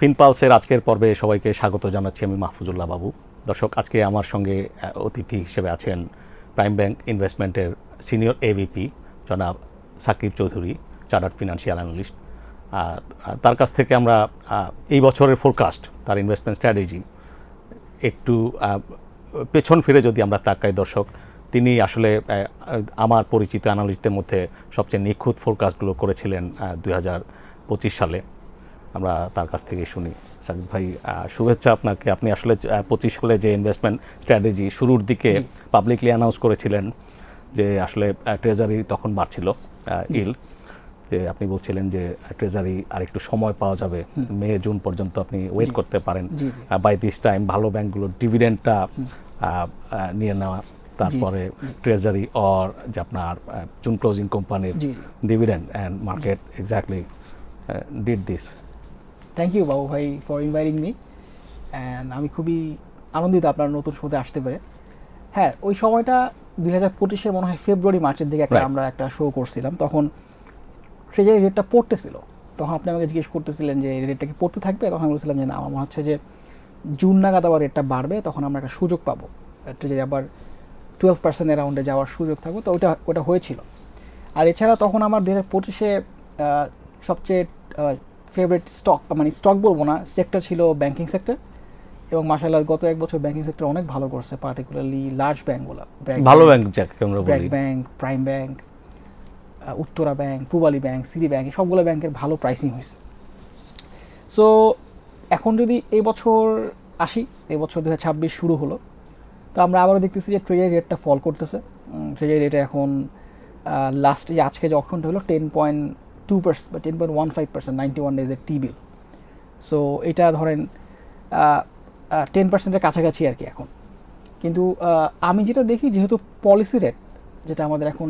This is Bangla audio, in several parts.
ফিনপালসের আজকের পর্বে সবাইকে স্বাগত জানাচ্ছি আমি মাহফুজুল্লাহ বাবু। দর্শক, আজকে আমার সঙ্গে অতিথি হিসেবে আছেন প্রাইম ব্যাংক ইনভেস্টমেন্টের সিনিয়র এভিপি জনাব Sakib Chowdhury, chartered financial analyst. তার কাছ থেকে আমরা এই বছরের ফোরকাস্ট, তার ইনভেস্টমেন্ট স্ট্র্যাটেজি একটু পেছন ফিরে যদি আমরা তাকাই দর্শক, তিনি আসলে আমার পরিচিত অ্যানালিস্টদের মধ্যে সবচেয়ে নিখুঁত ফোরকাস্টগুলো করেছিলেন 2025 সালে। আমরা তার কাছ থেকে শুনি। সাকিব ভাই, শুভেচ্ছা আপনাকে। আপনি আসলে 25 সালে যে ইনভেস্টমেন্ট স্ট্র্যাটেজি শুরুর দিকে পাবলিকলি অ্যানাউন্স করেছিলেন, যে আসলে ট্রেজারি তখন বাড়ছিল ইল্ড, যে আপনি বলছিলেন যে ট্রেজারি আর একটু সময় পাওয়া যাবে, মে জুন পর্যন্ত আপনি ওয়েট করতে পারেন, বাই দিস টাইম ভালো ব্যাংকগুলোর ডিভিডেন্ডটা নিয়ে নেওয়া, তারপরে ট্রেজারি অর যে আপনার জুন ক্লোজিং কোম্পানির dividend, and market exactly did this. Thank you বাবু ভাই ফর ইনভাইটিং মি, অ্যান্ড আমি খুবই আনন্দিত আপনার নতুন শোতে আসতে পেরে। হ্যাঁ, ওই সময়টা 2025-এর মনে হয় ফেব্রুয়ারি মার্চের দিকে আমরা একটা শো করছিলাম, তখন ট্রেজারি রেটটা পড়তেছিল। তখন আপনি আমাকে জিজ্ঞেস করতেছিলেন যে রেটটা কি পড়তে থাকবে, তখন আমি বলছিলাম যে না, আমার মনে হচ্ছে যে জুন নাগাদ আবার রেটটা বাড়বে, তখন আমরা একটা সুযোগ পাবো, ট্রেজারি আবার 12% অ্যারাউন্ডে যাওয়ার সুযোগ থাকবে। তো ওটা হয়েছিল। আর এছাড়া তখন আমার 2025-এ সবচেয়ে ফেভারিট স্টক, মানে স্টক বলবো না, সেক্টর ছিল ব্যাংকিং সেক্টর, এবং মাশাআল্লাহ গত এক বছর ব্যাংকিং সেক্টর অনেক ভালো করছে, পার্টিকুলারলি লার্জ ব্যাংকগুলো, ভালো ব্যাংক যাকে আমরা বলি, BRAC bank, prime bank, Uttara bank, Pubali bank, city bank, সবগুলো ব্যাংকের ভালো প্রাইসিং হয়েছে। সো এখন যদি এই বছর আসি, এই বছর 2026 শুরু হলো, তো আমরা আবারও দেখতেছি যে ট্রেজারি রেটটা ফল করতেছে। ট্রেজারি রেটে এখন লাস্ট যে আজকে যে অক্ষণটা হলো 10.2% বা 10.15%, 91 ডেজের টি বিল। সো এটা ধরেন 10%-এর কাছাকাছি আর কি এখন। কিন্তু আমি যেটা দেখি, যেহেতু পলিসি রেট যেটা আমাদের এখন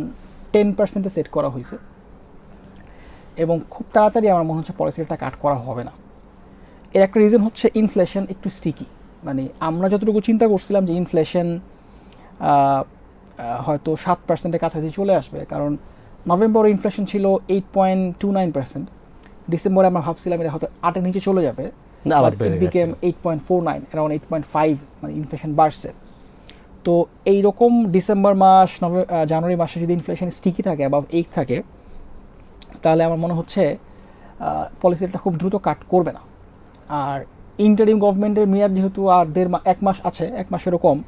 10%-এ সেট করা হয়েছে, এবং খুব তাড়াতাড়ি আমার মনে হচ্ছে পলিসি রেটটা কাট করা হবে না। এর একটা রিজন হচ্ছে ইনফ্লেশন একটু স্টিকি। মানে আমরা যতটুকু চিন্তা করছিলাম যে ইনফ্লেশন হয়তো 7%-এর কাছাকাছি চলে আসবে, কারণ নভেম্বরে ইনফ্লেশন ছিল 8.29%, ডিসেম্বরে আমরা ভাবছিলাম এটা হয়তো 8-এর নিচে চলে যাবে, বিকেম 8.49, অ্যারাউন্ড 8.5, মানে ইনফ্লেশন বাড়ছে। তো এইরকম ডিসেম্বর মাস, জানুয়ারি মাসে যদি ইনফ্লেশন স্টিকি থাকে, অ্যাবাভ 8 থাকে, তাহলে আমার মনে হচ্ছে পলিসি রেটটা খুব দ্রুত কাট করবে না। আর ইন্টারিম গভর্নমেন্টের মেয়াদ যেহেতু আর এক মাস আছে, এক মাসেরও কম,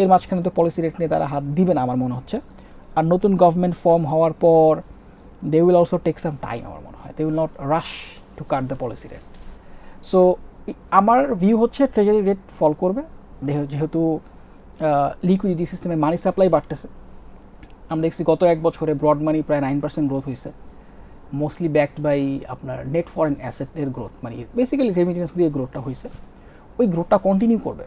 এর মাঝখানে তো পলিসি রেট নিয়ে তারা হাত দিবে না আমার মনে হচ্ছে। আর নতুন গভর্নমেন্ট ফর্ম হওয়ার পর they will also take some time, আমার মনে হয় they will not rush to cut the policy rate. So আমার ভিউ হচ্ছে ট্রেজারি রেট ফল করবে, যেহেতু লিকুইডিটি সিস্টেমে মানি সাপ্লাই বাড়তেছে। আমরা দেখছি গত এক বছরে ব্রড মানি প্রায় 9% গ্রোথ হয়েছে, মোস্টলি ব্যাকড বাই আপনার নেট ফরেন অ্যাসেটের গ্রোথ, মানে বেসিক্যালি রেমিটেন্স দিয়ে গ্রোথটা হয়েছে, ওই গ্রোথটা কন্টিনিউ করবে।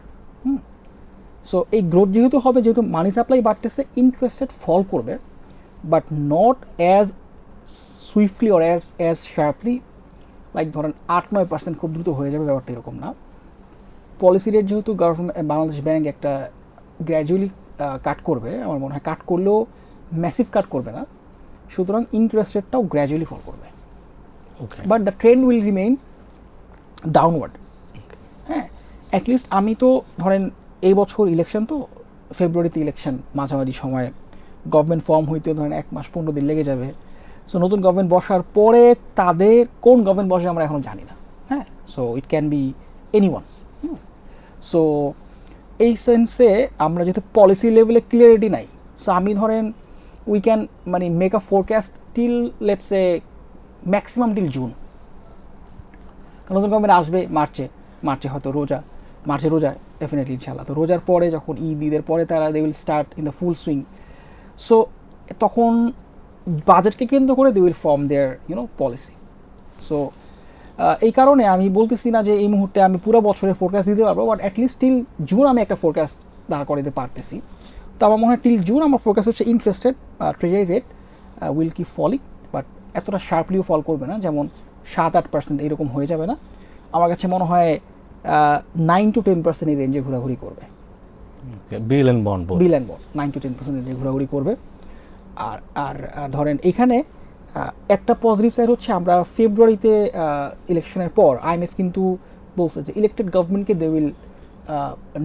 সো এই গ্রোথ যেহেতু হবে, যেহেতু মানি সাপ্লাই বাড়তেছে, ইন্টারেস্ট রেট ফল করবে, but not as swiftly or as sharply, like ধরেন 8-9% খুব দ্রুত হয়ে যাবে, ব্যাপারটা এরকম না। পলিসি রেট যেহেতু বাংলাদেশ ব্যাংক একটা গ্র্যাজুয়ালি কাট করবে, আমার মনে হয় কাট করলেও ম্যাসিভ কাট করবে না, সুতরাং ইন্টারেস্ট রেটটাও গ্র্যাজুয়ালি ফল করবে, but the trend will remain downward. হ্যাঁ, অ্যাটলিস্ট আমি তো ধরেন এই বছর ইলেকশন, তো ফেব্রুয়ারিতে ইলেকশন, মাঝামাঝি সময়ে গভর্নমেন্ট ফর্ম হইতে ধরেন 1 মাস 15 দিন লেগে যাবে। সো নতুন গভর্নমেন্ট বসার পরে তাদের কোন গভর্নমেন্ট বসে আমরা এখনও জানি না। হ্যাঁ, so it can be anyone. So এই সেন্সে আমরা যেহেতু পলিসি লেভেলে ক্লিয়ারিটি নাই, সো আমি ধরেন উই ক্যান মানে make a forecast till let's A maximum till June. নতুন গভর্নমেন্ট আসবে মার্চে হয়তো রোজা ডেফিনেটলি ইনশাআল্লাহ। তো রোজার পরে যখন ঈদের পরে তারা they will start in the full swing. So তখন বাজেটকে কেন্দ্র করে they will form their policy. So এই কারণে আমি বলতেছি না যে এই মুহূর্তে আমি পুরো বছরের ফোরকাস্ট দিতে পারবো, বাট অ্যাটলিস্ট টিল জুন আমি একটা ফোরকাস্ট দাঁড় করাতে পারতেছি। তো আমার মনে হয় টিল জুন আমার ফোরকাস্ট হচ্ছে interested treasury rate will keep falling, but এতটা শার্পলিও ফল করবে না, যেমন 7-8% এরকম হয়ে যাবে না। আমার কাছে মনে হয় 9-10% এই রেঞ্জে ঘোরাঘুরি করবে। বিল অ্যান্ড বন্ড 9-10% রেঞ্জে ঘোরাঘুরি করবে। আর ধরেন এখানে একটা পজিটিভ সাইড হচ্ছে, আমরা ফেব্রুয়ারিতে ইলেকশনের পর IMF কিন্তু বলছে যে ইলেক্টেড গভর্নমেন্টকে দে উইল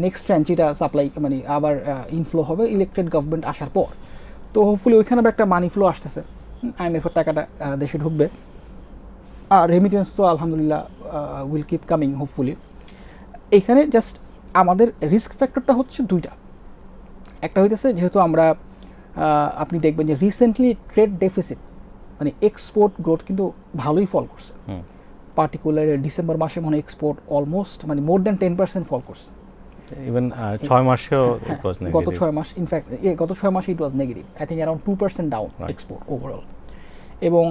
নেক্সট ট্রাঞ্চিটা সাপ্লাই মানে আবার ইনফ্লো হবে ইলেক্টেড গভর্নমেন্ট আসার পর। তো হোপফুলি ওইখানে একটা মানি ফ্লো আসতেছে, IMF-এর টাকাটা দেশে ঢুকবে, আর রেমিটেন্স তো আলহামদুলিল্লাহ উইল কিপ কামিং হোপফুলি। এখানে জাস্ট আমাদের রিস্ক ফ্যাক্টরটা হচ্ছে দুইটা। একটা হইতেছে যেহেতু আমরা আপনি দেখবেন যে রিসেন্টলি ট্রেড ডেফিসিট মানে এক্সপোর্ট গ্রোথ কিন্তু ভালোই ফল করছে, পার্টিকুলার ডিসেম্বর মাসে মনে এক্সপোর্ট অলমোস্ট মানে মোর দ্যান 10% ফল করছে। ইভেন 6 মাসেও গত 6 মাস ইনফ্যাক্ট গত 6 মাসে it was negative, I think around 2% down export overall. এবং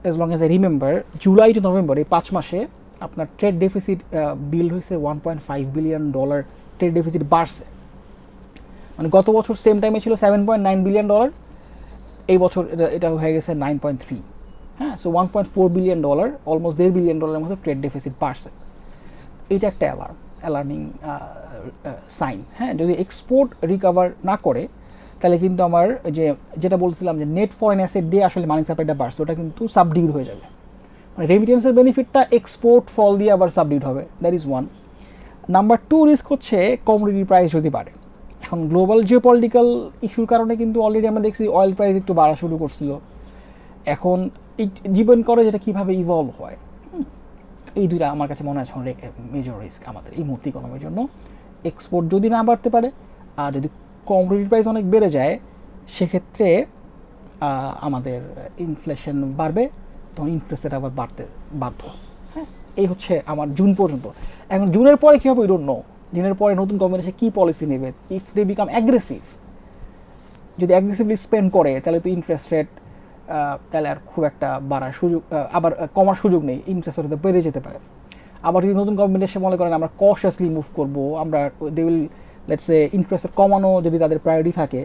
as long as I remember July to November এই 5 মাসে আপনার ট্রেড ডেফিসিট বিল হয়েছে $1.5 বিলিয়ন, ট্রেড ডেফিসিট বাড়ছে। মানে গত বছর সেম টাইমে ছিল $7.9 বিলিয়ন, এই বছর এটা হয়ে গেছে 9.3। হ্যাঁ, সো $1.4 বিলিয়ন, অলমোস্ট $1.5 বিলিয়ন মতো ট্রেড ডেফিসিট বাড়ছে। এটা একটা অ্যালার্মিং সাইন। হ্যাঁ, যদি এক্সপোর্ট রিকভার না করে তাহলে কিন্তু আমার যেটা বলছিলাম যে নেট ফরেন অ্যাসেট দিয়ে আসলে মানি সাপ্লাইটা বাড়ছে, ওটা কিন্তু সাবডিউড হয়ে যাবে। মানে রেমিটেন্সের বেনিফিটটা এক্সপোর্ট ফল দিয়ে আবার সাবডিউড হবে, that is one. Number 2 risk হচ্ছে কমোডিটি প্রাইস যদি বাড়ে। এখন গ্লোবাল জিওপলিটিক্যাল ইস্যুর কারণে কিন্তু অলরেডি আমরা দেখছি অয়েল প্রাইস একটু বাড়া শুরু করছিল। এখন জীবন করে যেটা কীভাবে ইভলভ হয়, এই দুইটা আমার কাছে মনে হয় এখন মেজর রিস্ক আমাদের এই মুহূর্তে ইকোনমির জন্য। এক্সপোর্ট যদি না বাড়তে পারে আর যদি কমোডিটি প্রাইস অনেক বেড়ে যায় সেক্ষেত্রে আমাদের ইনফ্লেশন বাড়বে, তখন ইন্টারেস্ট রেট আবার বাড়তে বাধ্য। হ্যাঁ, এই হচ্ছে আমার জুন পর্যন্ত। এখন জুনের পরে কী হবে উই ডোন্ট নো। জুনের পরে নতুন গভর্নমেন্ট এসে কী পলিসি নেবে, ইফ দে বিকাম অ্যাগ্রেসিভ, যদি অ্যাগ্রেসিভলি স্পেন্ড করে তাহলে তো ইন্টারেস্ট রেট তাহলে আর খুব একটা বাড়ার সুযোগ আবার কমার সুযোগ নেই, ইন্টারেস্ট রেট বেড়ে যেতে পারে। আবার যদি নতুন গভর্নমেন্ট এসে মনে করেন আমরা কশাসলি মুভ করবো, আমরা they will let's say interest rate কমানো যদি তাদের প্রায়োরিটি থাকে,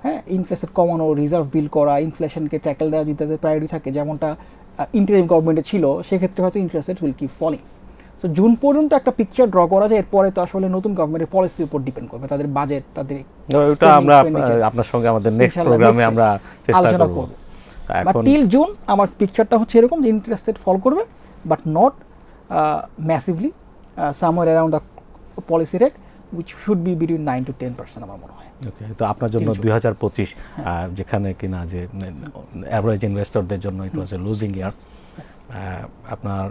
হ্যাঁ, ইন্টারেস্ট রেট কমানো, রিজার্ভ বিল করা, ইনফ্লেশনকে ট্যাকেল দেওয়া যদি তাদের প্রায়োরিটি থাকে, যেমনটা ইন্টারিম গভর্নমেন্টে ছিল, সেক্ষেত্রে হয়তো interest rate will keep falling. So June পর্যন্ত একটা পিকচার ড্র করা যায়, এরপরে তো আসলে নতুন গভর্নমেন্টের পলিসির উপর ডিপেন্ড করবে, তাদের বাজেট, তাদের ওটা আমরা আপনার সঙ্গে আমাদের নেক্সট প্রোগ্রামে আমরা চেষ্টা করব। বাট টিল জুন আমার পিকচারটা হচ্ছে এরকম যে ইন্টারেস্ট রেট ফল করবে, but not massively, somewhere around the policy rate which should be between 9 to 10% আমার মনে হয়। ওকে, তো আপনার জন্য 2025 যেখানে কিনা যে অ্যাভারেজ ইনভেস্টরদের জন্য ইট ওয়াজ এ লুজিং ইয়ার, আপনার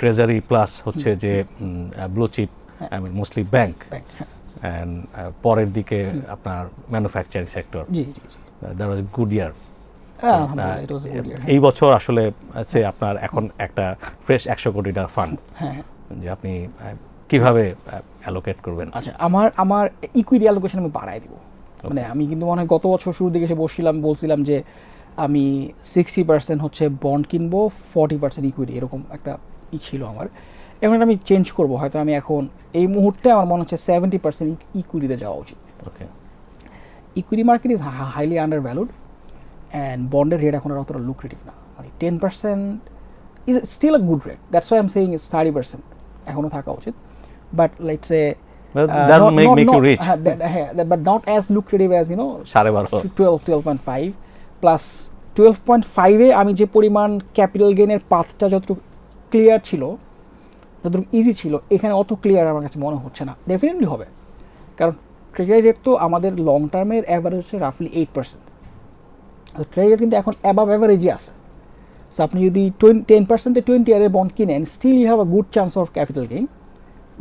ট্রেজারি প্লাস হচ্ছে যে blue chip, I mean mostly bank, and পরের দিকে আপনার manufacturing sector, that was good year. এই বছর আসলে আপনার এখন একটা ফ্রেশ 100 কোটি টাকা ফান্ড, যে আপনি কিভাবে অ্যালোকেট করবেন? আচ্ছা, আমার ইকুইটি অ্যালোকেশন আমি বাড়াই দিব। মানে আমি কিন্তু মনে হয় গত বছর শুরুর দিকে এসে বলছিলাম যে আমি 60% হচ্ছে বন্ড কিনবো, 40% ইকুইটি, এরকম একটা ছিল আমার। এখন আমি চেঞ্জ করবো, হয়তো আমি এখন এই মুহূর্তে আমার মনে হচ্ছে 70% ইকুইটিতে যাওয়া উচিত। Okay, equity market is highly undervalued and বন্ডের রেট এখন আর অতটা লুক্রেটিভ না। মানে 10% is still a good rate, that's why I'm saying is 30% এখনও থাকা উচিত। But let's say that will make you rich, but not as lucrative as 12.5 plus 12.5 এ আমি যে পরিমাণ ক্যাপিটাল গেইনের পাথটা যতটুকু ক্লিয়ার ছিল, যতটুকু ইজি ছিল, এখানে অত ক্লিয়ার আমার কাছে মনে হচ্ছে না। ডেফিনেটলি হবে, কারণ ট্রেজারি রেট তো আমাদের লং টার্মের অ্যাভারেজ হচ্ছে রাফলি 8%। তো ট্রেজারি রেট কিন্তু এখন অ্যাবাভ অ্যাভারেজই আছে। সো আপনি যদি 10% 20 ইয়ারের বন্ড কিনেন, still you have a good chance of capital gain.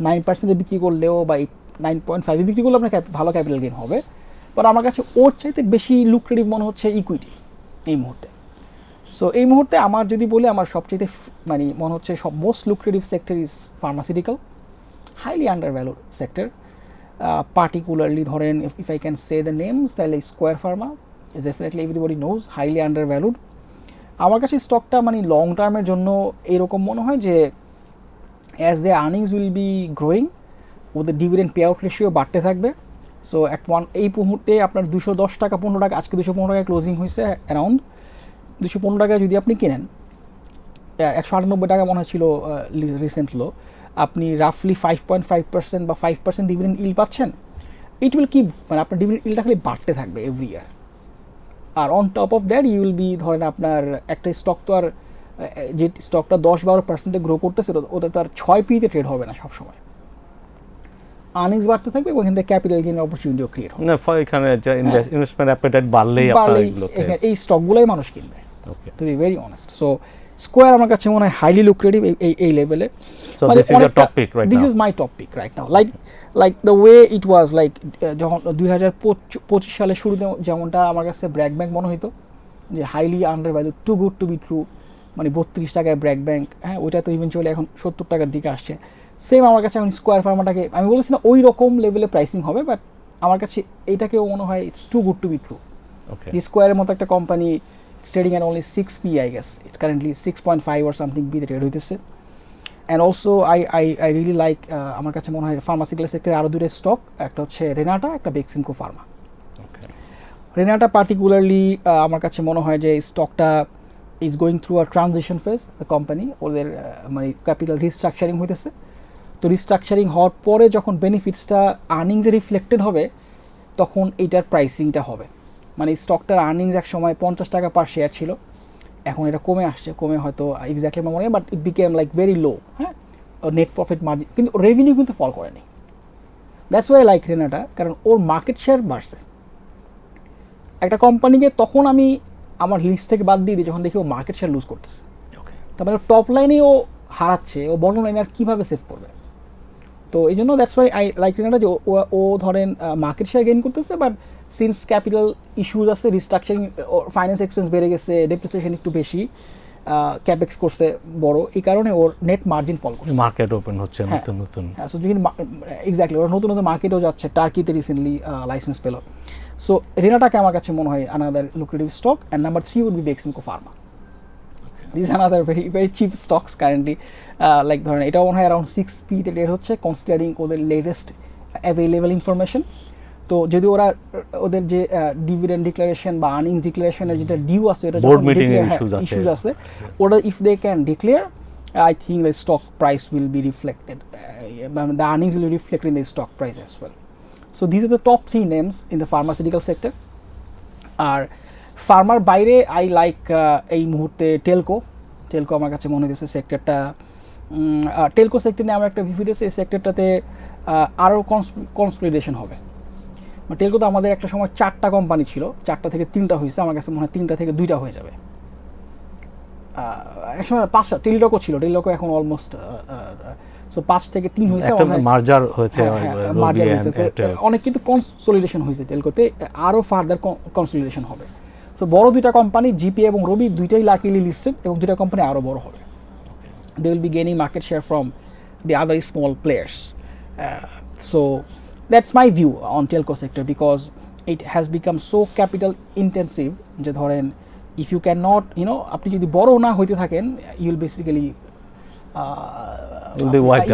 9% বিক্রি করলেও বা 9.5 বিক্রি করলেও আপনার ভালো ক্যাপিটাল গেইন হবে। বাট আমার কাছে ওর চাইতে বেশি লুক্রেটিভ মনে হচ্ছে ইকুইটি এই মুহূর্তে। সো এই মুহূর্তে আমার যদি বলি, আমার সবচেয়ে মানে মনে হচ্ছে most lucrative sector is pharmaceutical, highly undervalued sector. Particularly ধরেন if I can say the names, তাহলে Square Pharma is definitely everybody knows, highly undervalued. আমার কাছে স্টকটা মানে লং টার্মের জন্য এরকম মনে হয় যে as their earnings will be growing, ওদের ডিভিডেন্ড পে আউট রেশিও বাড়তে থাকবে। সো এই মুহূর্তে আপনার 210 টাকা 15 টাকা, আজকে 215 টাকায় ক্লোজিং হয়েছে অ্যারাউন্ড। 215 টাকায় যদি আপনি কেনেন, 198 টাকা মনে হচ্ছিল রিসেন্ট লো, আপনি রাফলি 5.5% বা 5% ডিভিডেন্ড ইল পাচ্ছেন। ইট উইল কিপ, মানে আপনার ডিভিডেন্ড ইলটা খালি বাড়তে থাকবে এভরি ইয়ার। আর on top of that you will be, ধরেন আপনার একটা স্টক তো আর যে স্টকটা 10-12% গ্রো করতেছে ওটা তার 6P-তে ট্রেড হবে না সবসময়। আর্নিংস বাড়তে থাকবে এবং এখান থেকে ক্যাপিটাল গেইনের অপরচুনিটিও ক্রিয়েট হবে। না এখানে ইনভেস্টমেন্ট অ্যাপেটাইট বাড়লেই আপনারা এগুলোতে এই স্টকগুলোই মানুষ কিনবে, to be very honest. So Square আমার কাছে মনে হয় হাইলি লুক্রেটিভ এই লেভেলে। So this is your topic right now. This is my topic right now, like the way it was like যখন 2025 সালের শুরুতে যেমনটা আমার কাছে ব্র্যাক ব্যাংক মনে হইতো যে highly under value, too good to be true, মানে 32 টাকায় ব্র্যাক ব্যাংক, হ্যাঁ ওইটা তো ইভেনচুয়ালি এখন 70 টাকার দিকে আসছে। সেম আমার কাছে এখন স্কোয়ার ফার্মাটাকে আমি বলেছি না ওই রকম লেভেলে প্রাইসিং হবে, বাট আমার কাছে এইটাকেও মনে হয় it's too good to be true. স্কোয়ারের মতো একটা company trading at only 6P, I guess it's currently 6.5 or something P trade হইতেছে। And also I really like, আমার কাছে মনে হয় ফার্মাসিউটিক্যাল সেক্টরে আরও দুটো স্টক, একটা হচ্ছে রেনাটা, একটা বেক্সিমকো ফার্মা। রেনাটা পার্টিকুলারলি আমার কাছে মনে হয় যে স্টকটা is going through a transition phase, the company ওদের মানে ক্যাপিটাল রিস্ট্রাকচারিং হইতেছে। তো রিস্ট্রাকচারিং হওয়ার পরে যখন বেনিফিটসটা আর্নিংসে রিফ্লেক্টেড হবে তখন এইটার প্রাইসিংটা হবে। মানে স্টকটার আর্নিংস এক সময় 50 টাকা পার শেয়ার ছিল, এখন এটা কমে আসছে, কমে হয়তো এক্স্যাক্টলি আমার মনে হয়, but it became like very low, হ্যাঁ নেট প্রফিট মার্জিন, কিন্তু রেভিনিউ কিন্তু ফল করেনি। দ্যাটস ওয়াই লাইক রেনাটা, কারণ ওর মার্কেট শেয়ার বাড়ছে। একটা কোম্পানিকে তখন আমি আমার লিস্ট থেকে বাদ দিয়ে দিই যখন দেখি ও মার্কেট শেয়ার লুজ করতেছে। তারপরে টপ লাইনে ও হারাচ্ছে, ও বটম লাইনে আর কীভাবে সেভ করবে। তো এই জন্য that's why I like Renata, যে ও ধরেন মার্কেট শেয়ার গেইন করতেছে, বাট সিন্স ক্যাপিটাল ইস্যুজ আছে, রিস্ট্রাকচারিং, ফাইন্যান্স এক্সপেন্স বেড়ে গেছে, ডেপ্রিসিয়েশন একটু বেশি, ক্যাপেক্স করছে বড়, এই কারণে ওর নেট মার্জিন ফল করছে। মার্কেট ওপেন হচ্ছে নতুন নতুন, হ্যাঁ সো যদি এক্স্যাক্টলি ওরা নতুন নতুন মার্কেটেও যাচ্ছে, টার্কিতে রিসেন্টলি লাইসেন্স পেল। সো রেনাটাকে আমার কাছে মনে হয় another lucrative stock, and number 3 would be Beximco pharma. These are another very cheap stocks currently, like ধরেন এটাও মনে হয় অ্যারাউন্ড 6P-তে ট্রেড হচ্ছে কনসিডারিং ওদের লেটেস্ট অ্যাভেলেবল ইনফরমেশন। তো যদি ওরা ওদের যে ডিভিডেন্ড ডিক্লারেশন বা আর্নিংস ডিক্লারেশনের যেটা ডিউ আছে, এটা বোর্ড মিটিং ইস্যুজ আছে, ওটা if they can declare, I think the stock price will be reflected, the earnings will be reflected in the stock price as well. So these are the top 3 names in the pharmaceutical sector. আর ফার্মার বাইরে আই লাইক এই মুহূর্তে টেলকো আমার কাছে মনে হয়েছে সেক্টরটা, টেলকো সেক্টর নিয়ে আমার একটা ভিউ দিয়েছে, এই সেক্টরটাতে আরও কনসলিডেশন হবে। টেলকো তো আমাদের একটা সময় 4টা কোম্পানি ছিল, 4টা থেকে 3টা হয়েছে, আমার কাছে মনে হয় 3টা থেকে 2টা হয়ে যাবে। এক সময় 5টা টেলিটকো ছিল, টেলিটকো এখন অলমোস্ট, সো 5 থেকে 3 হয়েছে, মার্জার হয়েছে, অনেক কিন্তু কনসলিডেশন হয়েছে টেলকোতে, আরও ফার্দার কনসলিডেশন হবে। সো বড় 2টা কোম্পানি জিপি এবং রবি দুইটাই লাকিলি লিস্টেড, এবং 2টা কোম্পানি আরও বড় হবে। They will be gaining market share from the other small players. So that's my view on telco sector, because it has become so capital intensive যে ধরেন ইফ ইউ ক্যান নট আপনি যদি বড় না হইতে থাকেন, you'll basically you'll be wiped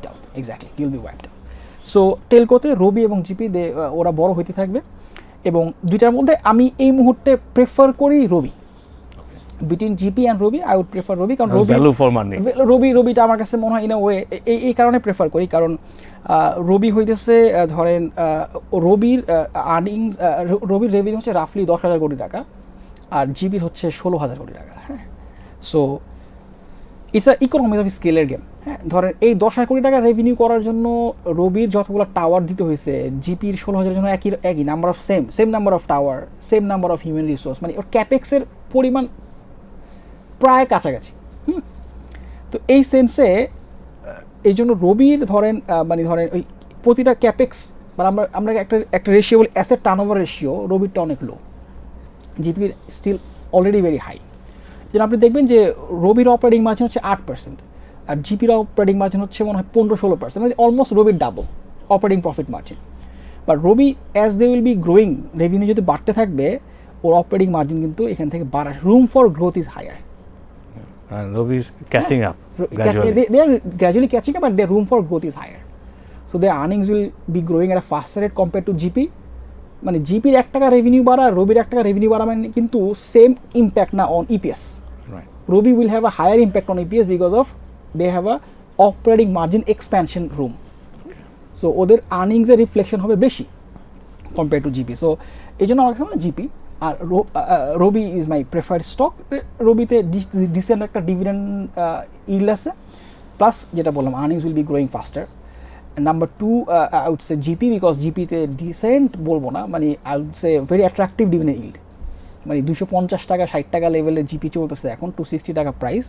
out. Exactly, you'll be wiped out. So টেলকোতে রবি এবং জিপি ওরা বড় হইতে থাকবে, এবং 2টার মধ্যে আমি এই মুহূর্তে প্রেফার করি Robi. Between GP and Robi I would prefer Robi, কারণ রবিটা আমার কাছে মনে হয় ইন আ ওয়ে এই কারণে প্রেফার করি, কারণ রবি হইতেছে ধরেন রবির আর্নিংস, রবির রেভিনিউ হচ্ছে রাফলি 10,000 কোটি টাকা, আর জিবির হচ্ছে 16,000 কোটি টাকা। হ্যাঁ, so it's a economies of স্কেলের গেম। হ্যাঁ, ধরেন এই 10,000 কোটি টাকা রেভিনিউ করার জন্য রবির যতগুলো টাওয়ার দিতে হয়েছে, জিপির 16,000-এর জন্য একই number of same number of tower, same number of human resource, মানে ওর ক্যাপেক্সের পরিমাণ প্রায় কাছাকাছি। তো এই সেন্সে এই জন্য রবির ধরেন ওই প্রতিটা ক্যাপেক্স, মানে আমরা একটা রেশিও বলি অ্যাসেট টার্নওভার রেশিও, রবিরটা অনেক লো, জিপির স্টিল অলরেডি ভেরি হাই। যেন আপনি দেখবেন যে রবির অপারেটিং মার্জিন হচ্ছে 8%, আর জিপির অপারেটিং মার্জিন হচ্ছে মনে হয় 15-16%, মানে অলমোস্ট রবির double operating profit margin. But Robi as they will be growing, revenue যদি বাড়তে থাকবে, ওর অপারেটিং মার্জিন কিন্তু এখান থেকে বাড়ার room for growth is higher. Robi is catching up. They are gradually catching up, and their room for growth is higher. So their earnings will be growing at a faster rate compared to GP. মানে জিপির 1 টাকা রেভিনিউ বাড়া, রবির 1 টাকা রেভিনিউ বাড়া, মানে কিন্তু সেম ইম্প্যাক্ট না on EPS. Robi will have a higher impact on EPS because of they have a operating margin expansion room. So ওদের আর্নিংসের রিফ্লেকশন হবে বেশি কম্পেয়ার টু জিপি। সো এই জন্য আমার কাছে জিপি। আর Robi is my preferred stock. রবিতে ডিসেন্ট একটা ডিভিডেন্ড ইল্ড আছে, প্লাস যেটা বললাম earnings will be growing faster. Number 2 I would say GP, because জিপিতে ডিসেন্ট বলবো না, মানে I would say very attractive dividend yield. মানে 250 টাকা 60 টাকা লেভেলে জিপি চলতেছে এখন, 260 টাকা প্রাইস।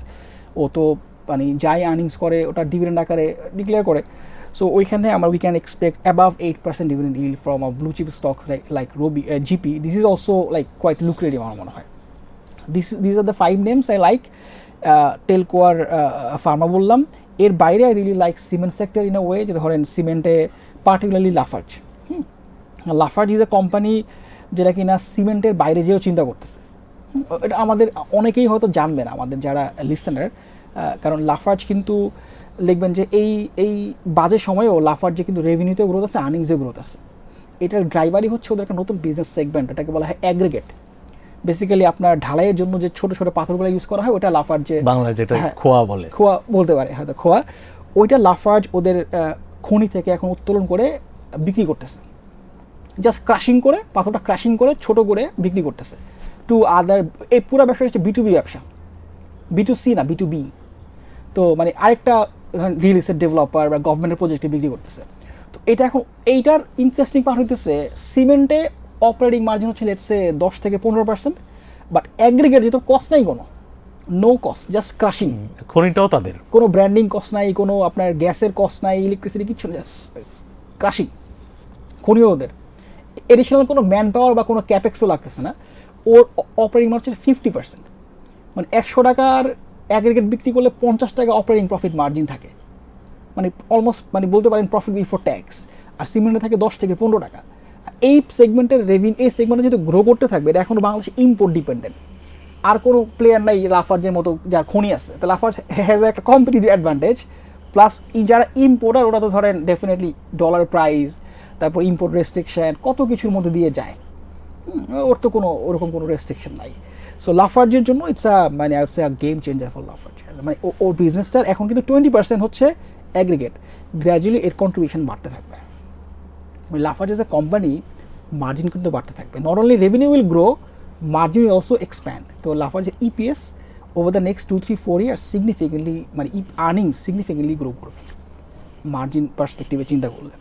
ও তো মানে যাই আর্নিংস করে ওটা ডিভিডেন্ড আকারে ডিক্লেয়ার করে। সো ওইখানে আমরা we can expect above 8% dividend yield from a blue chip stocks like Robi, GP. This is also like quite lucrative আমার মনে হয়। This are the 5 names I like. Telco আর ফার্মা বললাম। এর বাইরে I really like cement sector in a way, যে ধরেন সিমেন্টে particularly Lafarge. Lafarge is a company যেটা কিনা সিমেন্টের বাইরে যেও চিন্তা করতেছে। এটা আমাদের অনেকেই হয়তো জানবে না, আমাদের যারা লিসেনার, কারণ লাফার্জ কিন্তু দেখবেন যে এই বাজে সময়েও লাফার্জে কিন্তু রেভিনিউতেও গ্রোথ আছে, আর্নিংসেও গ্রোথ আছে। এটার ড্রাইভারই হচ্ছে ওদের একটা নতুন বিজনেস সেগমেন্ট, এটাকে বলা হয় অ্যাগ্রিগেট। বেসিক্যালি আপনার ঢালাইয়ের জন্য যে ছোট ছোট পাথরগুলো ইউজ করা হয় ওটা লাফার্জে, বাংলায় যেটা খোয়া বলে, খোয়া বলতে পারে হয়তো, খোয়া। ওইটা লাফার্জ ওদের খনি থেকে এখন উত্তোলন করে বিক্রি করতেছে, জাস্ট ক্রাশিং করে, পাথরটা ক্রাশিং করে ছোট করে বিক্রি করতেছে টু আদার। এই পুরো ব্যবসা হচ্ছে B2B ব্যবসা, B2C না, B2B। তো মানে আরেকটা রিয়েল এস্টেট ডেভেলপার বা গভর্নমেন্টের প্রজেক্টে বিক্রি করতেছে। তো এটা এখন এইটার ইন্টারেস্টিং পার্ট হইতেছে সিমেন্টে অপারেটিং মার্জিন হচ্ছে লেটসে 10 থেকে 15%, বাট অ্যাগ্রিগেট যেহেতু কস্ট নাই, কোনো নো কস্ট, জাস্ট ক্রাশিং। খনিটাও তাদের কোনো ব্র্যান্ডিং কস্ট নাই, কোনো আপনার গ্যাসের কস্ট নাই, ইলেকট্রিসিটি কিচ্ছু নেই, ক্রাশিং। খনিও ওদের এডিশনাল কোনো ম্যান পাওয়ার বা কোনো ক্যাপেক্সও লাগতেছে না। ওর অপারেটিং মার্জিন 50%, মানে 100 টাকার অ্যাগ্রিগেট বিক্রি করলে 50 টাকা অপারেটিং প্রফিট মার্জিন থাকে, মানে অলমোস্ট মানে বলতে পারেন প্রফিট বিফোর ট্যাক্স। আর সিমেন্টে থাকে 10 থেকে 15 টাকা। এই সেগমেন্টের এই সেগমেন্টে যেহেতু গ্রো করতে থাকবে, এটা এখন বাংলাদেশে ইম্পোর্ট ডিপেন্ডেন্ট। আর কোনো প্লেয়ার নাই লাফার্জের মতো যার খনি আছে, তো লাফার্জ হ্যাজ একটা কম্পিটিটিভ অ্যাডভান্টেজ। প্লাস যারা ইম্পোর্টার ওরা তো ধরেন ডেফিনেটলি ডলার প্রাইস, তারপর ইম্পোর্ট রেস্ট্রিকশন, কত কিছুর মধ্যে দিয়ে যায়। ওর তো কোনো ওরকম কোনো রেস্ট্রিকশন নাই। সো লাফার্জের জন্য ইটস মানে I would say game changer for Lafarge. মানে ওর বিজনেসটার এখন কিন্তু 20% হচ্ছে অ্যাগ্রিগেট, গ্র্যাজুয়ালি এর কন্ট্রিবিউশন বাড়তে থাকবে। Lafarge as a company margin কিন্তু বাড়তে থাকবে। Not only revenue will grow, margin will also expand. তো লাফার্জের EPS over the next 2-3-4 years significantly, মানে আর্নিংস সিগনিফিকেন্টলি গ্রো করবে মার্জিন পার্সপেক্টিভে চিন্তা করলে।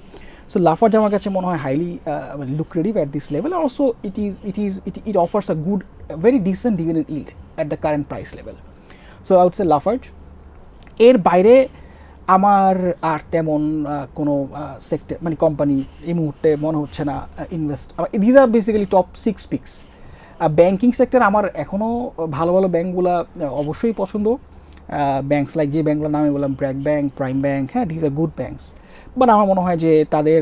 সো লাফার্জ আমার কাছে মনে হয় highly lucrative at this level. Also it offers a good, very decent dividend yield at the current price level. So I would say Lafarge. এর বাইরে আমার আর তেমন কোনো সেক্টর মানে কোম্পানি এই মুহূর্তে মনে হচ্ছে না invest. These are basically top 6 pix. Banking sector আমার এখনও ভালো ভালো ব্যাঙ্কগুলো অবশ্যই পছন্দ। ব্যাঙ্কস লাইক যে ব্যাঙ্কগুলোর নামে বললাম, ব্র্যাক ব্যাঙ্ক, প্রাইম ব্যাঙ্ক, হ্যাঁ, these are good banks. But আমার মনে হয় যে তাদের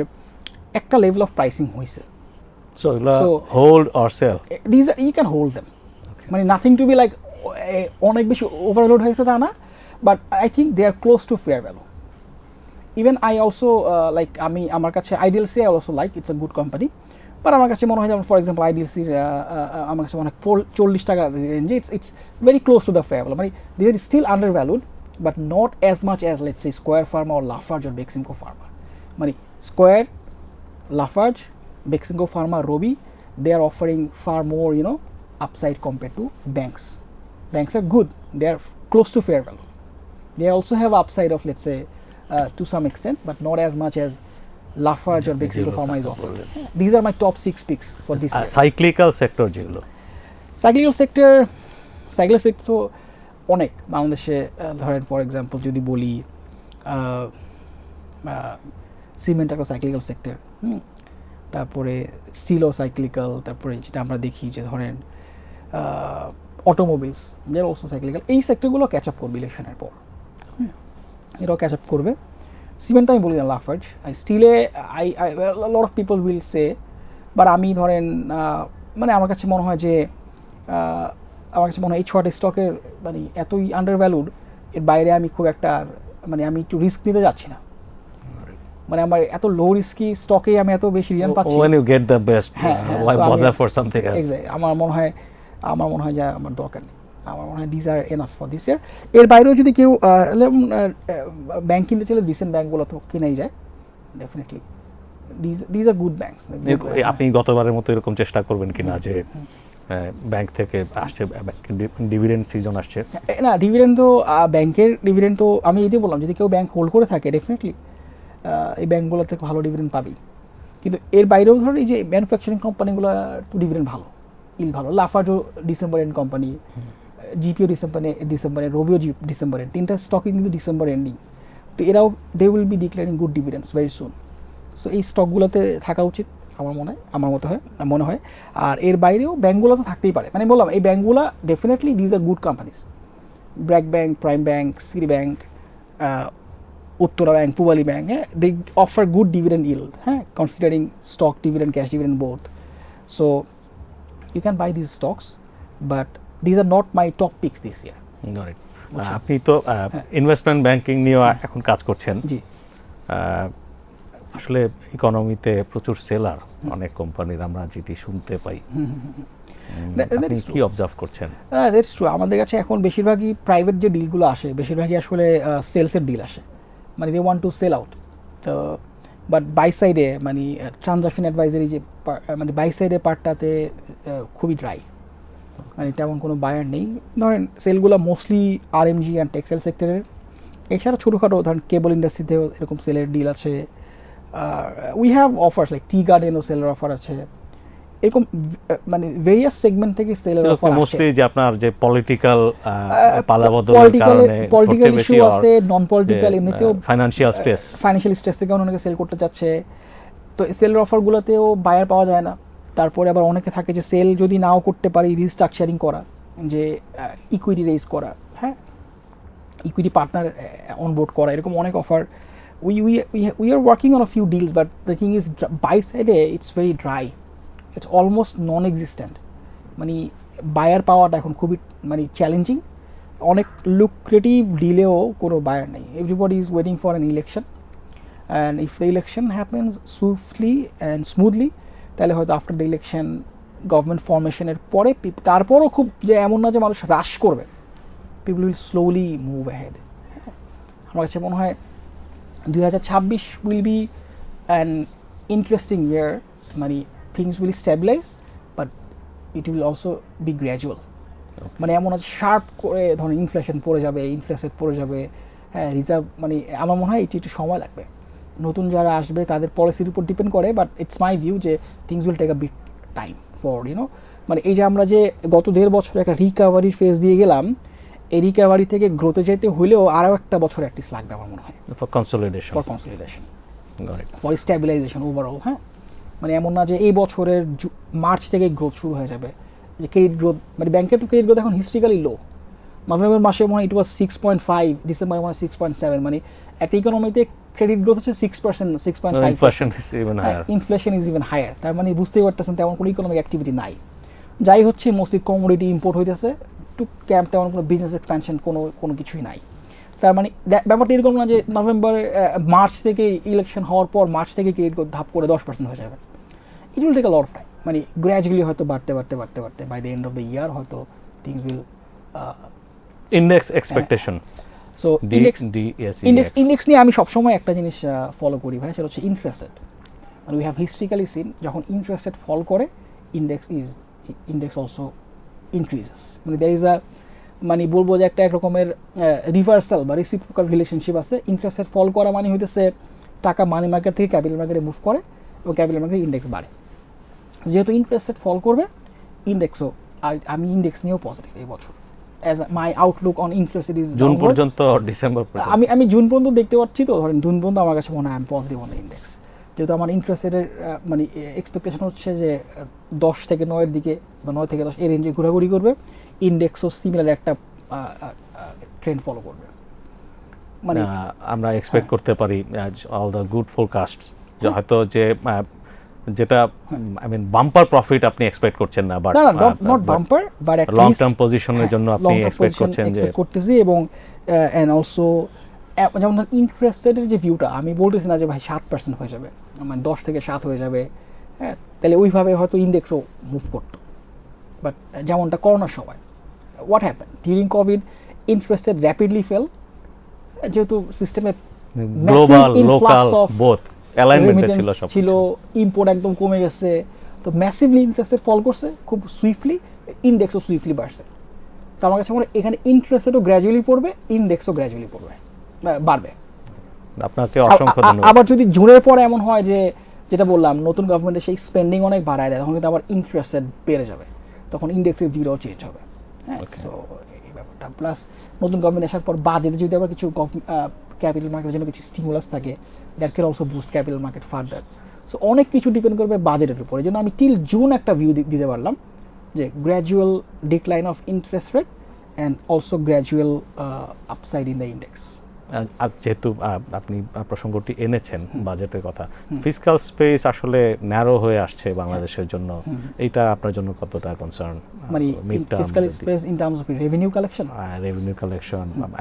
একটা লেভেল অফ প্রাইসিং হয়েছে। So hold or sell? These you can hold them. মানে নাথিং টু বি লাইক অনেক বেশি ওভারলোড হয়েছে তা না, but I think they are close to fair value. Even I also like আমার কাছে IDLC I also like, it's a good company. But আমার কাছে মনে হয় যেমন ফর এক্সাম্পল আইডিএলসির আমার কাছে মনে হয় 40 টাকা রেঞ্জে it's very close to the fair value. মানে they are still undervalued, but not as much as let's say Square Pharma or Lafarge or Beximco Pharma. মানে স্কোয়ার, Lafarge, Bexinco Pharma, Robi, they are offering far more, upside compared to banks. Banks are good; they are close to fair value. They also have upside of, let's say, to some extent, but not as much as Lafarge or Bexinco Pharma is offering. These are my top 6 picks for this year. Cyclical sector যেগুলো, cyclical sector তো অনেক বাংলাদেশে ধরেন ফর এক্সাম্পল যদি বলি সিমেন্ট একটা সাইক্লিক্যাল সেক্টর, তারপরে স্টিলও সাইক্লিক্যাল, তারপরে যেটা আমরা দেখি যে ধরেন automobiles, they are also cyclical. এই সেক্টরগুলো ক্যাচ আপ করবে ইলেকশনের পর, এরাও ক্যাচ আপ করবে। সিমেন্ট আমি বলি না, লাফার্জ। স্টিলে lot of people will say, but আমি ধরেন মানে আমার কাছে মনে হয় যে এই ছয়টা স্টকের মানে এতই আন্ডার ভ্যালুড, এর বাইরে আমি খুব একটা মানে আমি একটু রিস্ক নিতে যাচ্ছি না। মানে আমার এত লো রিস্কি স্টকে আমি এত বেশি রিটার্ন পাচ্ছি। When you get the best, why bother for something else? Exactly. আমার মনে হয় যে আমার দরকার নেই। আমার মনে হয় this R enough for this ইয়ার। এর বাইরেও যদি কেউ ব্যাংক কিনতে চাইলে রিসেন্ট ব্যাঙ্কগুলো তো কেনাই যায় definitely. This are good banks. আপনি গতবারের মতো এরকম চেষ্টা করবেন কিনা যে ব্যাংক থেকে আসছে, ডিভিডেন্ড সিজন আসছে। না ডিভিডেন্ড তো ব্যাংকের ডিভিডেন্ড তো আমি এটাই বললাম, যদি কেউ ব্যাংক হোল্ড করে থাকে ডেফিনেটলি এই ব্যাংকগুলো থেকে ভালো ডিভিডেন্ড পাবেই। কিন্তু এর বাইরেও ধরো এই যে ম্যানুফ্যাকচারিং কোম্পানিগুলো তো ডিভিডেন্ড ভালো, ভালো, লাফার্জও ডিসেম্বর এন্ড কোম্পানি, জিপিও ডিসেম্বরে, রোবিও ডিসেম্বর এন্ড, তিনটা স্টকই কিন্তু ডিসেম্বর এন্ডিং। তো এরাও they will be declaring good dividends very soon. So এই স্টকগুলোতে থাকা উচিত আমার মনে হয়। আর এর বাইরেও ব্যাঙ্কগুলো তো থাকতেই পারে, মানে বললাম এই ব্যাঙ্কগুলো definitely these are good companies, BRAC Bank, Prime Bank, City Bank, Uttara Bank, Pubali Bank, হ্যাঁ, they offer good dividend yield, হ্যাঁ, considering stock dividend, cash dividend both. So you can buy these stocks, but these are not my top picks this year. আপনি তো ইনভেস্টমেন্ট ব্যাংকিং নিয়ে এখন কাজ করছেন। জি, আসলে ইকোনমিতে প্রচুর সেলার, অনেক কোম্পানির আমরা যেটি শুনতে পাই, আপনি কি অবজার্ভ করছেন? That's true. আমাদের কাছে এখন বেশিরভাগই প্রাইভেট যে ডিলগুলো আসে বেশিরভাগই আসলে সেলসের ডিল আসে, মানে they want to sell out. তো বাট বাই সাইডে মানে ট্রানজাকশন অ্যাডভাইজারি যে মানে বাই সাইডের পার্টটাতে খুবই ড্রাই, মানে তেমন কোনো বায়ার নেই। ধরেন সেলগুলো মোস্টলি আরএমজি অ্যান্ড টেক্সটাইল সেক্টরের, এছাড়া ছোটোখাটো ধরেন কেবল ইন্ডাস্ট্রিতেও এরকম সেলের ডিল আছে। We have offers like tea গার্ডেনও সেলের অফার আছে, এরকম মানে ভেরিয়াস সেগমেন্ট থেকে সেলের অফার আছে। মোস্টলি যে আপনার যে পলিটিক্যাল পালাবদলের কারণে পলিটিক্যাল ইস্যু আছে, নন পলিটিক্যাল এমনিতেও ফাইনান্সিয়াল স্ট্রেস থেকে অনেকে সেল করতে যাচ্ছে, তো সেলের অফারগুলোতেও বায়ার পাওয়া যায় না। তারপরে আবার অনেকে থাকে যে সেল যদি নাও করতে পারি রিস্ট্রাকচারিং করা, যে ইকুইটি রেজ করা, হ্যাঁ, ইকুইটি পার্টনার অনবোর্ড করা, এরকম অনেক offer. We are working on a few deals, but the thing is buy সাইডে it's very dry, it's almost non existent, মানে বায়ার পাওয়াটা এখন খুবই মানে চ্যালেঞ্জিং। অনেক লুক্রেটিভ ডিলেও কোনো বায়ার নেই, everybody is waiting for an election, and if the election happens swiftly and smoothly, তাহলে হয়তো আফটার দ্য ইলেকশন গভর্নমেন্ট ফর্মেশনের পরে তারপরও খুব যে এমন না যে মানুষ রাশ করবে, people will slowly move ahead. আমার কাছে মনে হয় 2026 will be an interesting year, মানে things will stabilise but it will also be gradual. মানে এমন আছে শার্প করে ধরুন ইনফ্লেশন পড়ে যাবে, হ্যাঁ, রিজার্ভ, মানে আমার মনে হয় এটি একটু সময় লাগবে, নতুন যারা আসবে তাদের পলিসির উপর ডিপেন্ড করে, বাট ইটস মাই ভিউ যে things will take a bit time for মানে এই যে আমরা যে গত 1.5 বছর একটা রিকাভারির ফেজ দিয়ে গেলাম, এই রিকাভারি থেকে গ্রোথে যেতে হলেও আরও একটা বছর অ্যাটলিস্ট লাগবে আমার মনে হয়, for consolidation for stabilisation overall. হ্যাঁ, মানে এমন না যে এই বছরের মার্চ থেকে গ্রোথ শুরু হয়ে যাবে, যে ক্রেডিট গ্রোথ, মানে ব্যাংকের তো ক্রেডিট গ্রোথ এখন হিস্ট্রিক্যালি লো। নভেম্বর মাসে মনে হয় ইট ওয়াজ 6.5, ডিসেম্বরে মনে হয় 6.7, মানে একটা ইকোনমিতে ক্রেডিট গ্রোথ হচ্ছে 6%, 6.5%, ইনফ্লেশন ইজ ইভেন হায়ার। তার মানে বুঝতেই পারতেছেন তেমন কোনো ইকোনমিক অ্যাক্টিভিটি নাই, যাই হচ্ছে মোস্টলি কমোডিটি ইম্পোর্ট হইতেছে টু ক্যাম্প, তেমন কোনো বিজনেস এক্সপ্যানশন কোনো কিছুই নাই। তার মানে ব্যাপারটা এরকম না যে মার্চ থেকে ইলেকশন হওয়ার পর মার্চ থেকে ক্রেডিট গ্রোথ ধাপ করে 10% হয়ে যাবে, it will take a lot of time, মানে গ্র্যাজুয়ালি হয়তো বাড়তে by the end of the year হয়তো things will index expectation. So index নিয়ে আমি সবসময় একটা জিনিস ফলো করি ভাই, সেটা হচ্ছে ইন্টারেস্ট রেট। মানে উই হ্যাভ হিস্ট্রিক্যালি সিন যখন ইন্টারেস্ট রেট ফল করে ইন্ডেক্স অলসো ইনক্রিজেস, মানে দ্যার ইজ আ, মানে বলবো যে এক রকমের রিভার্সাল বা রেসিপ্রোকাল রিলেশনশিপ আছে। ইন্টারেস্ট রেট ফল করা মানে হইতেছে টাকা মানি মার্কেট থেকে ক্যাপিটাল মার্কেটে মুভ করে এবং ক্যাপিটাল মার্কেটে ইন্ডেক্স বাড়ে। যেহেতু ইন্টারেস্ট রেট ফল করবে ইন্ডেক্সও, আমি ইন্ডেক্স নিয়েও পজিটিভ এই বছর। As my outlook on interest is June পর্যন্ত, ডিসেম্বর পর্যন্ত, আমি জুন পর্যন্ত দেখতে পাচ্ছি, তো ধরেন জুন পর্যন্ত আমার কাছে মনে হয় আমি পজিটিভ অন ইন্ডেক্স, যেহেতু আমার ইন্টারেস্ট রেটের মানে এক্সপেকটেশন হচ্ছে যে 10 থেকে 9 দিকে বা 9 থেকে 10 এই রেঞ্জে ঘোরাঘুরি করবে, ইন্ডেক্সও সিমিলার একটা ট্রেন্ড ফলো করবে। মানে আমরা এক্সপেক্ট করতে পারি অল দ্য গুড ফোরকাস্ট যে হয়তো যে যেটা আই মিন বাম্পার প্রফিট আপনি এক্সপেক্ট করছেন না, but not bumper, but at long term পজিশনের জন্য আপনি এক্সপেক্ট করছেন যে করতেছি। এবং এন্ড অলসো যেমন ইন্টারেস্ট রেটের যে ভিউটা, আমি বলতেছি না যে ভাই 7% হয়ে যাবে, মানে 10 থেকে 7 হয়ে যাবে, হ্যাঁ, তাহলে ওইভাবে হয়তো ইন্ডেক্সও মুভ করতো। বাট যেমনটা করোনার সময় what happen during Covid, interest rate rapidly fail, যেহেতু সিস্টেমে গ্লোবাল লোকাল বোথ অ্যালাইনমেন্টে ছিল, ইম্পোর্ট একদম কমে গেছে, তো তো ম্যাসিভলি ইন্টারেস্ট রেট ফল করছে খুব সুইফটলি, ইন্ডেক্সও সুইফটলি বাড়ছে। তো আমার কাছে মনে হয় এখানে ইন্টারেস্ট রেটও গ্র্যাজুয়ালি পড়বে, ইন্ডেক্সও গ্র্যাজুয়ালি বাড়বে। আপনাকে অসংখ্য ধন্যবাদ। আবার যদি জুনের পরে এমন হয় যে যেটা বললাম নতুন গভর্নমেন্টের সেই স্পেন্ডিং অনেক বাড়ায় দেয়, তখন কিন্তু আবার ইন্টারেস্ট রেট বেড়ে যাবে, তখন ইন্ডেক্সের ভিউও চেঞ্জ হবে। হ্যাঁ, সো এই ব্যাপারটা প্লাস নতুন গভর্নমেন্ট আসার পর বাজেটে যদি আবার কিছু ক্যাপিটাল মার্কেটের জন্য কিছু স্টিমুলাস থাকে, that can also boost capital market further. So অনেক কিছু ডিপেন্ড করবে বাজেটের উপর। এই জন্য আমি টিল জুন একটা ভিউ দিতে পারলাম যে gradual decline of interest rate and also gradual upside in the index. যেহেতু আপনি প্রসঙ্গটি এনেছেন বাজেটের কথা, ফিসকাল স্পেস আসলে ন্যারো হয়ে আসছে বাংলাদেশের জন্য, এইটা আপনার জন্য কতটা কনসার্ন? মানে fiscal space in terms of revenue collection,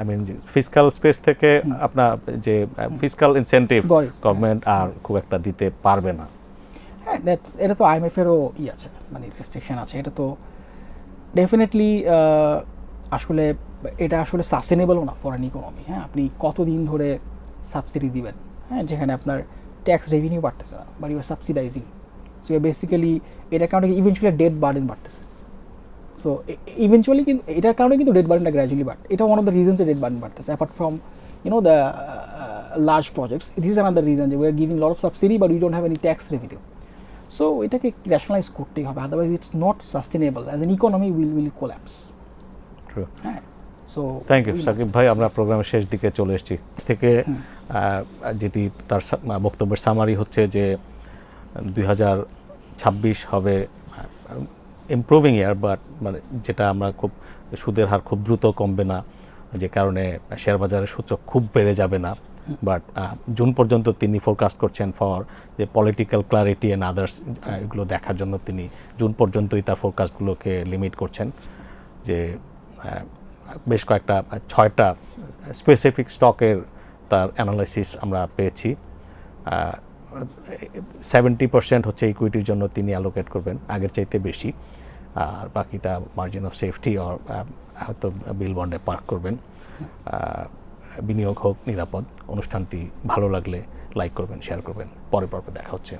I mean fiscal space থেকে আপনার যে ফিসকাল ইনসেন্টিভ গভর্নমেন্ট আর খুব একটা দিতে পারবে না। হ্যাঁ, এটা তো আইএমএফ এরও আছে, মানে রেস্ট্রিকশন আছে। এটা তো ডেফিনেটলি আসলে এটা আসলে সাস্টেনেবলও না ফর অ্যান ইকোনমি। হ্যাঁ, আপনি কতদিন ধরে সাবসিডি দিবেন, হ্যাঁ, যেখানে আপনার ট্যাক্স রেভিনিউ বাড়তেছে না, but you are subsidising. So basically এটার কারণে ইভেনচুয়ালি ডেট বার্ডেন বাড়তেছে। সো ইভেনচুয়ালি কিন্তু এটার কারণে কিন্তু ডেট বার্ডেনটা গ্র্যাজুয়ালি বাড়ে। এটা ওয়ান অফ দ্য রিজনস যে ডেট বার্ডেন বাড়তেছে, apart from the large projects, this is another reason যে we are giving lot of subsidy but we don't have any tax revenue. So এটাকে র্যাশনালাইজ করতেই হবে, otherwise it's not sustainable as an economy, will collapse. হ্যাঁ, সো থ্যাংক ইউ সাকিব ভাই। আমরা প্রোগ্রামের শেষ দিকে চলে এসেছি থেকে যেটি তার বক্তব্যের সামারি হচ্ছে যে 2026 হবে ইমপ্রুভিং ইয়ার, বাট মানে যেটা আমরা খুব সুদের হার খুব দ্রুত কমবে না, যে কারণে শেয়ার বাজারের সূচক খুব বেড়ে যাবে না। বাট জুন পর্যন্ত তিনি ফোরকাস্ট করছেন ফর যে পলিটিক্যাল ক্লারিটি অ্যান্ড আদার্স, এগুলো দেখার জন্য তিনি জুন পর্যন্তই তার ফোরকাস্টগুলোকে লিমিট করছেন। যে বেশ কয়েকটা 6টা স্পেসিফিক স্টকের তার অ্যানালাইসিস আমরা পেয়েছি। 70% হচ্ছে ইকুইটির জন্য তিনি অ্যালোকেট করবেন, আগের চাইতে বেশি, আর বাকিটা মার্জিন অফ সেফটি আর হয়তো বিল বন্ডে পার্ক করবেন। বিনিয়োগ হোক নিরাপদ। অনুষ্ঠানটি ভালো লাগলে লাইক করবেন, শেয়ার করবেন। পরের পর্বে দেখা হচ্ছে।